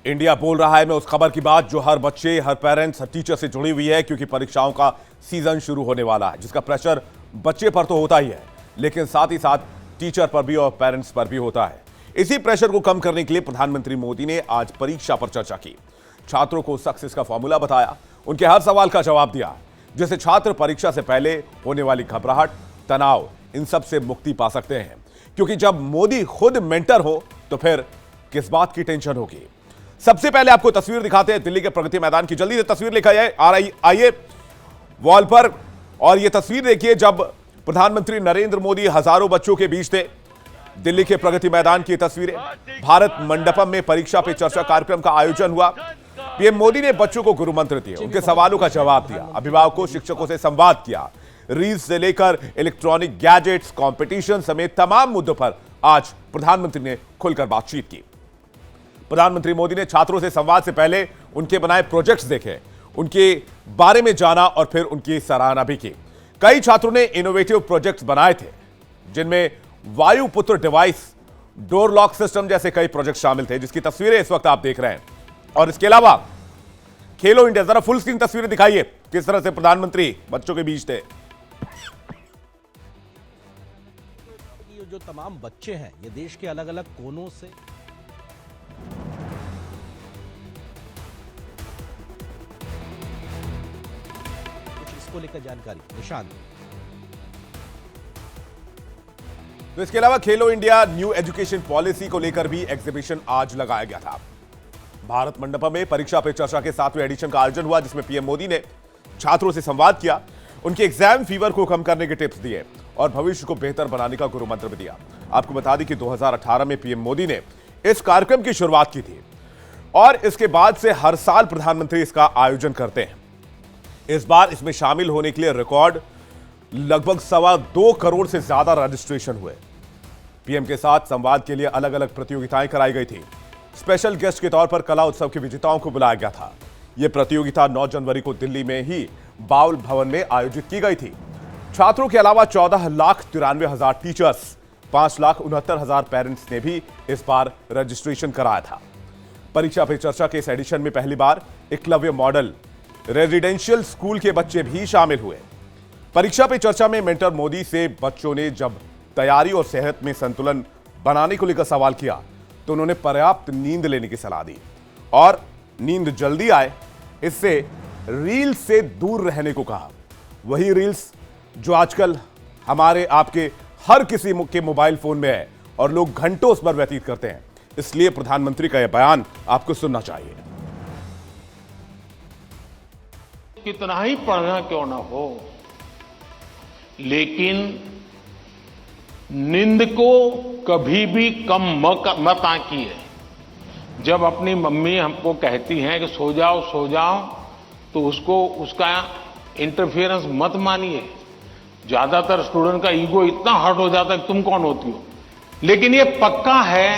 India बोल रहा है मैं उस खबर की बात जो हर बच्चे, हर पेरेंट्स, हर टीचर से जुड़ी हुई है, क्योंकि परीक्षाओं का सीजन शुरू होने वाला है, जिसका प्रेशर बच्चे पर तो होता ही है, लेकिन साथ ही साथ टीचर पर भी और पेरेंट्स पर भी होता है। इसी प्रेशर को कम करने के लिए प्रधानमंत्री मोदी ने आज परीक्षा पर चर्चा की, छात्रों को सक्सेस का फॉर्मूला बताया, उनके हर सवाल का जवाब दिया, जिससे छात्र परीक्षा से पहले होने वाली घबराहट, तनाव, इन सब से मुक्ति पा सकते हैं। क्योंकि जब मोदी खुद मेंटर हो तो फिर किस बात की टेंशन होगी। सबसे पहले आपको तस्वीर दिखाते हैं दिल्ली के प्रगति मैदान की। जल्दी से तस्वीर लिखा जाए, आइए वॉल पर। और यह तस्वीर देखिए जब प्रधानमंत्री नरेंद्र मोदी हजारों बच्चों के बीच थे। दिल्ली के प्रगति मैदान की तस्वीरें। भारत मंडपम में परीक्षा पे चर्चा कार्यक्रम का आयोजन हुआ। पीएम मोदी ने बच्चों को गुरु मंत्र दिए, उनके सवालों का जवाब दिया, अभिभावकों, शिक्षकों से संवाद किया। रील्स से लेकर इलेक्ट्रॉनिक गैजेट्स, कंपटीशन समेत तमाम मुद्दों पर आज प्रधानमंत्री ने खुलकर बातचीत की। प्रधानमंत्री मोदी ने छात्रों से संवाद से पहले उनके बनाए प्रोजेक्ट्स देखे, उनके बारे में जाना और फिर उनकी सराहना भी की। कई छात्रों ने इनोवेटिव प्रोजेक्ट्स बनाए थे, जिनमें वायुपुत्र डिवाइस, डोर लॉक सिस्टम जैसे कई प्रोजेक्ट शामिल थे, जिसकी तस्वीरें इस वक्त आप देख रहे हैं। और इसके अलावा खेलो इंडिया, जरा फुल स्क्रीन तस्वीरें दिखाइए किस तरह से प्रधानमंत्री बच्चों के बीच थे। जो तमाम बच्चे हैं, ये देश के अलग अलग कोनों से कुछ इसको लेकर जानकारी। निशांत, तो इसके अलावा खेलो इंडिया न्यू एजुकेशन पॉलिसी को लेकर भी एग्जीबिशन आज लगाया गया था। भारत मंडपम में परीक्षा पे चर्चा के 7वें एडिशन का आयोजन हुआ, जिसमें पीएम मोदी ने छात्रों से संवाद किया, उनके एग्जाम फीवर को कम करने के टिप्स दिए और भविष्य को बेहतर बनाने का गुरु मंत्र भी दिया। आपको बता दें कि 2018 में पीएम मोदी ने इस कार्यक्रम की शुरुआत की थी और इसके बाद से हर साल प्रधानमंत्री इसका आयोजन करते हैं। इस बार इसमें शामिल होने के लिए रिकॉर्ड लगभग 2.25 करोड़ से ज्यादा रजिस्ट्रेशन हुए। पीएम के साथ संवाद के लिए अलग अलग प्रतियोगिताएं कराई गई थी। स्पेशल गेस्ट के तौर पर कला उत्सव के विजेताओं को बुलाया गया था। यह प्रतियोगिता 9 जनवरी को दिल्ली में ही बाउल भवन में आयोजित की गई थी। छात्रों के अलावा 14,93,000 टीचर्स, 5,69,000 पेरेंट्स ने भी इस बार रजिस्ट्रेशन कराया था। परीक्षा पे चर्चा के इस एडिशन में पहली बार एकलव्य मॉडल रेजिडेंशियल स्कूल के बच्चे भी शामिल हुए। परीक्षा पे चर्चा में मेंटर मोदी से बच्चों ने जब तैयारी और सेहत में संतुलन बनाने को लेकर सवाल किया तो उन्होंने पर्याप्त नींद लेने की सलाह दी और नींद जल्दी आए, इससे रील्स से दूर रहने को कहा। वही रील्स जो आजकल हमारे आपके हर किसी के मोबाइल फोन में है और लोग घंटों उस पर व्यतीत करते हैं। इसलिए प्रधानमंत्री का यह बयान आपको सुनना चाहिए। कितना ही पढ़ना क्यों ना हो, लेकिन नींद को कभी भी कम मत आंकिए। जब अपनी मम्मी हमको कहती हैं कि सो जाओ, तो उसका इंटरफेरेंस मत मानिए। ज्यादातर स्टूडेंट का ईगो इतना हर्ट हो जाता है कि तुम कौन होती हो। लेकिन ये पक्का है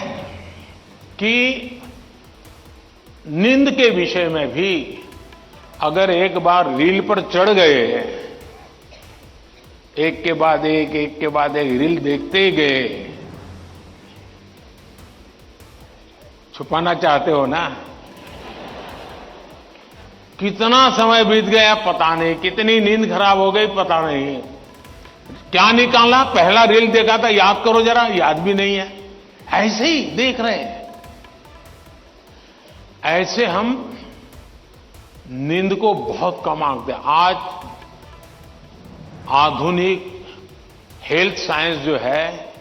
कि नींद के विषय में भी अगर एक बार रील पर चढ़ गए, एक के बाद एक रील देखते ही गए, छुपाना चाहते हो ना। कितना समय बीत गया पता नहीं, कितनी नींद खराब हो गई पता नहीं। क्या निकाला, पहला रील देखा था, याद करो जरा, याद भी नहीं है, ऐसे ही देख रहे हैं। ऐसे हम नींद को बहुत कम आंकते हैं। आज आधुनिक हेल्थ साइंस जो है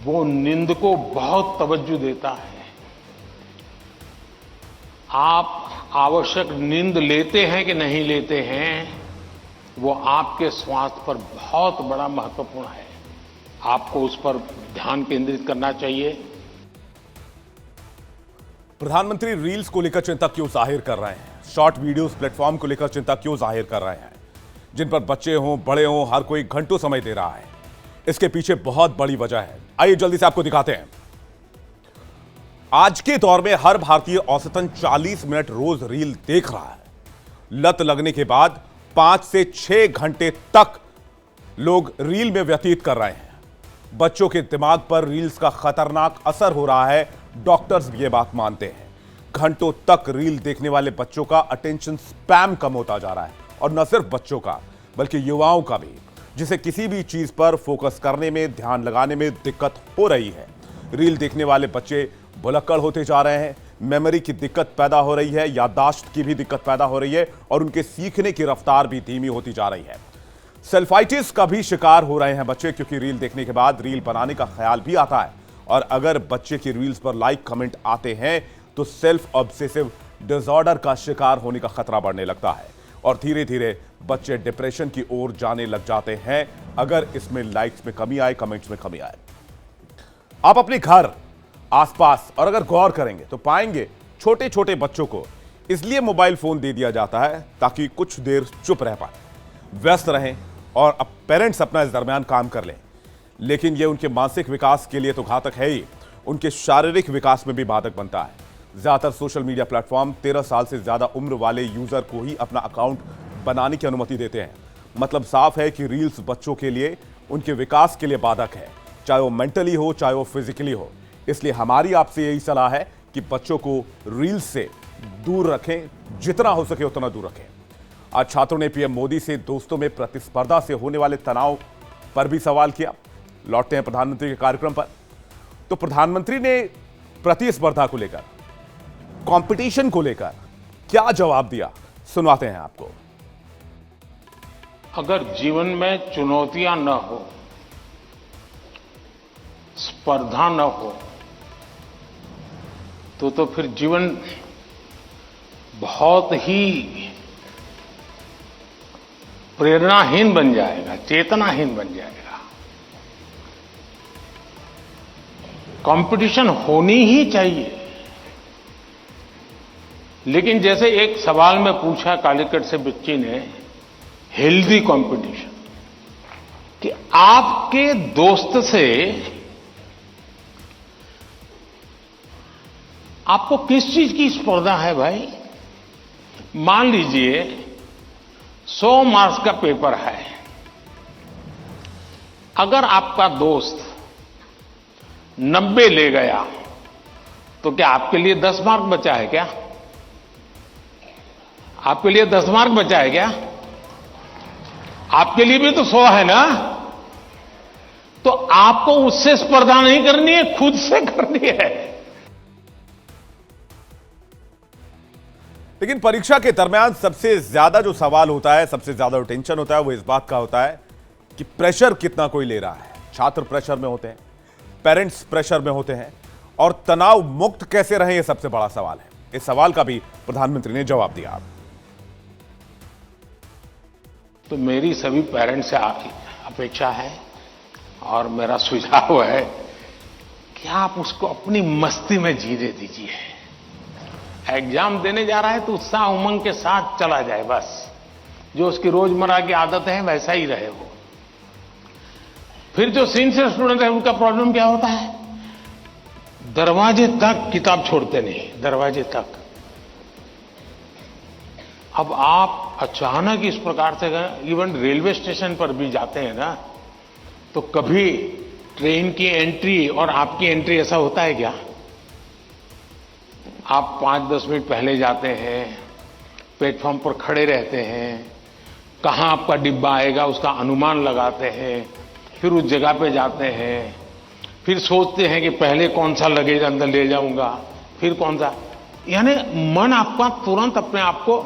वो नींद को बहुत तवज्जो देता है। आप आवश्यक नींद लेते हैं कि नहीं लेते हैं, वो आपके स्वास्थ्य पर बहुत बड़ा महत्वपूर्ण है। आपको उस पर ध्यान केंद्रित करना चाहिए। प्रधानमंत्री रील्स को लेकर चिंता क्यों जाहिर कर रहे हैं? शॉर्ट वीडियोस प्लेटफॉर्म को लेकर चिंता क्यों जाहिर कर रहे हैं, जिन पर बच्चे हों, बड़े हों, हर कोई घंटों समय दे रहा है? इसके पीछे बहुत बड़ी वजह है। आइए जल्दी से आपको दिखाते हैं। आज के दौर में हर भारतीय औसतन 40 मिनट रोज रील देख रहा है। लत लगने के बाद 5 से 6 घंटे तक लोग रील में व्यतीत कर रहे हैं। बच्चों के दिमाग पर रील्स का खतरनाक असर हो रहा है, डॉक्टर्स भी ये बात मानते हैं। घंटों तक रील देखने वाले बच्चों का अटेंशन स्पैम कम होता जा रहा है, और न सिर्फ बच्चों का बल्कि युवाओं का भी, जिसे किसी भी चीज पर फोकस करने में, ध्यान लगाने में दिक्कत हो रही है। रील देखने वाले बच्चे भुलक्कड़ होते जा रहे हैं, मेमोरी की दिक्कत पैदा हो रही है, याददाश्त की भी दिक्कत पैदा हो रही है, और उनके सीखने की रफ्तार भी धीमी होती जा रही है। सेल्फाइटिस का भी शिकार हो रहे हैं बच्चे, क्योंकि रील देखने के बाद रील बनाने का ख्याल भी आता है, और अगर बच्चे की रील्स पर लाइक कमेंट आते हैं तो सेल्फ ऑब्सेसिव डिसऑर्डर का शिकार होने का खतरा बढ़ने लगता है, और धीरे धीरे बच्चे डिप्रेशन की ओर जाने लग जाते हैं अगर इसमें लाइक्स में कमी आए, कमेंट्स में कमी आए। आप अपने घर, आसपास और अगर गौर करेंगे तो पाएंगे छोटे छोटे बच्चों को इसलिए मोबाइल फोन दे दिया जाता है ताकि कुछ देर चुप रह पाए, व्यस्त रहें, और अब पेरेंट्स अपना इस दरमियान काम कर लें। लेकिन यह उनके मानसिक विकास के लिए तो घातक है ही, उनके शारीरिक विकास में भी बाधक बनता है। ज्यादातर सोशल मीडिया प्लेटफॉर्म 13 साल से ज्यादा उम्र वाले यूजर को ही अपना अकाउंट बनाने की अनुमति देते हैं। मतलब साफ है कि रील्स बच्चों के लिए, उनके विकास के लिए बाधक है, चाहे वो मेंटली हो, चाहे वो फिजिकली हो। इसलिए हमारी आपसे यही सलाह है कि बच्चों को रील्स से दूर रखें, जितना हो सके उतना दूर रखें। आज छात्रों ने पीएम मोदी से दोस्तों में प्रतिस्पर्धा से होने वाले तनाव पर भी सवाल किया। लौटते हैं प्रधानमंत्री के कार्यक्रम पर, तो प्रधानमंत्री ने प्रतिस्पर्धा को लेकर, कंपटीशन को लेकर क्या जवाब दिया, सुनवाते हैं आपको। अगर जीवन में चुनौतियां न हो, स्पर्धा न हो, तो फिर जीवन बहुत ही प्रेरणाहीन बन जाएगा, चेतनाहीन बन जाएगा। कंपटीशन होनी ही चाहिए। लेकिन जैसे एक सवाल में पूछा कालीकट से बच्ची ने, हेल्दी कंपटीशन, कि आपके दोस्त से आपको किस चीज की स्पर्धा है भाई? मान लीजिए 100 मार्क्स का पेपर है। अगर आपका दोस्त 90 ले गया तो क्या आपके लिए 10 मार्क बचा है क्या? आपके लिए 10 मार्क बचा है क्या? आपके लिए भी तो 100 है ना? तो आपको उससे स्पर्धा नहीं करनी है, खुद से करनी है। लेकिन परीक्षा के दरमियान सबसे ज्यादा जो सवाल होता है, सबसे ज्यादा टेंशन होता है, वो इस बात का होता है कि प्रेशर कितना कोई ले रहा है। छात्र प्रेशर में होते हैं, पेरेंट्स प्रेशर में होते हैं, और तनाव मुक्त कैसे रहें, यह सबसे बड़ा सवाल है। इस सवाल का भी प्रधानमंत्री ने जवाब दिया। तो मेरी सभी पेरेंट्स से अपेक्षा है और मेरा सुझाव है कि आप उसको अपनी मस्ती में जीने दीजिए। एग्जाम देने जा रहा है तो उत्साह उमंग के साथ चला जाए, बस जो उसकी रोजमर्रा की आदत है वैसा ही रहे वो। फिर जो सिंसियर स्टूडेंट है उनका प्रॉब्लम क्या होता है? दरवाजे तक किताब छोड़ते नहीं, दरवाजे तक। अब आप अचानक इस प्रकार से इवन रेलवे स्टेशन पर भी जाते हैं ना, तो कभी ट्रेन की एंट्री और आपकी एंट्री ऐसा होता है क्या? आप 5-10 मिनट पहले जाते हैं, प्लेटफॉर्म पर खड़े रहते हैं, कहां आपका डिब्बा आएगा उसका अनुमान लगाते हैं, फिर उस जगह पे जाते हैं, फिर सोचते हैं कि पहले कौन सा लगेज अंदर ले जाऊंगा, फिर कौन सा, यानी मन आपका तुरंत अपने आप को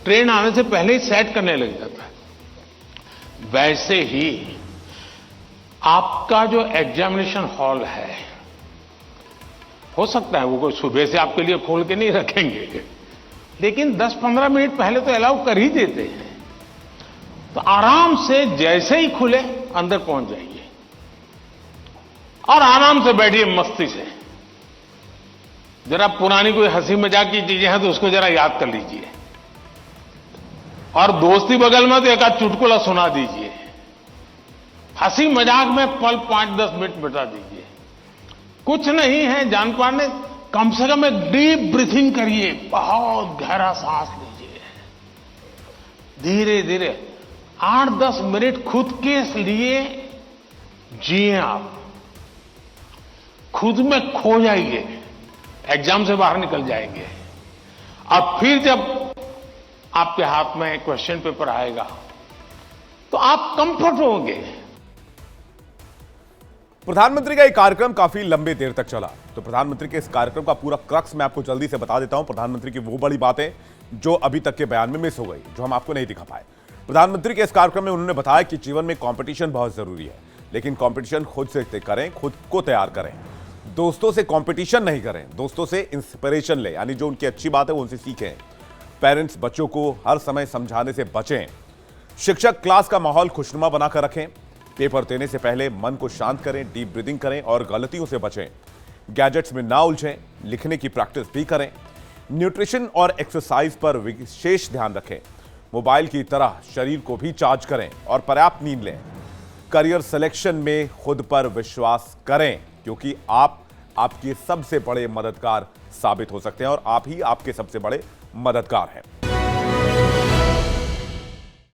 ट्रेन आने से पहले ही सेट करने लग जाता है। वैसे ही आपका जो एग्जामिनेशन हॉल है, हो सकता है वो कोई सुबह से आपके लिए खोल के नहीं रखेंगे, लेकिन 10-15 मिनट पहले तो अलाउ कर ही देते हैं। तो आराम से जैसे ही खुले अंदर पहुंच जाइए और आराम से बैठिए, मस्ती से। जरा पुरानी कोई हंसी मजाक की चीजें हैं तो उसको जरा याद कर लीजिए, और दोस्ती बगल में तो एक आध चुटकुला सुना दीजिए। हंसी मजाक में पल 5-10 मिनट बिता दीजिए। कुछ नहीं है जान पाने, कम से कम एक डीप ब्रीथिंग करिए, बहुत गहरा सांस लीजिए, धीरे धीरे 8-10 मिनट खुद के लिए जिए। आप खुद में खो जाइए, एग्जाम से बाहर निकल जाएंगे। और फिर जब आपके हाथ में क्वेश्चन पेपर आएगा तो आप कंफर्ट होंगे। प्रधानमंत्री का ये कार्यक्रम काफी लंबे देर तक चला, तो प्रधानमंत्री के इस कार्यक्रम का पूरा क्रक्स मैं आपको जल्दी से बता देता हूं। प्रधानमंत्री की वो बड़ी बातें जो अभी तक के बयान में मिस हो गई, जो हम आपको नहीं दिखा पाए। प्रधानमंत्री के इस कार्यक्रम में उन्होंने बताया कि जीवन में कंपटीशन बहुत जरूरी है, लेकिन कंपटीशन खुद से करें, खुद को तैयार करें। दोस्तों से कंपटीशन नहीं करें, दोस्तों से इंस्पिरेशन लें, यानी जो उनकी अच्छी बात है वो उनसे सीखें। पेरेंट्स बच्चों को हर समय समझाने से बचें। शिक्षक क्लास का माहौल खुशनुमा बनाकर रखें। पेपर देने से पहले मन को शांत करें, डीप ब्रीदिंग करें और गलतियों से बचें। गैजेट्स में ना उलझें, लिखने की प्रैक्टिस भी करें। न्यूट्रिशन और एक्सरसाइज पर विशेष ध्यान रखें। मोबाइल की तरह शरीर को भी चार्ज करें और पर्याप्त नींद लें। करियर सिलेक्शन में खुद पर विश्वास करें, क्योंकि आप आपके सबसे बड़े मददगार साबित हो सकते हैं और आप ही आपके सबसे बड़े मददगार हैं।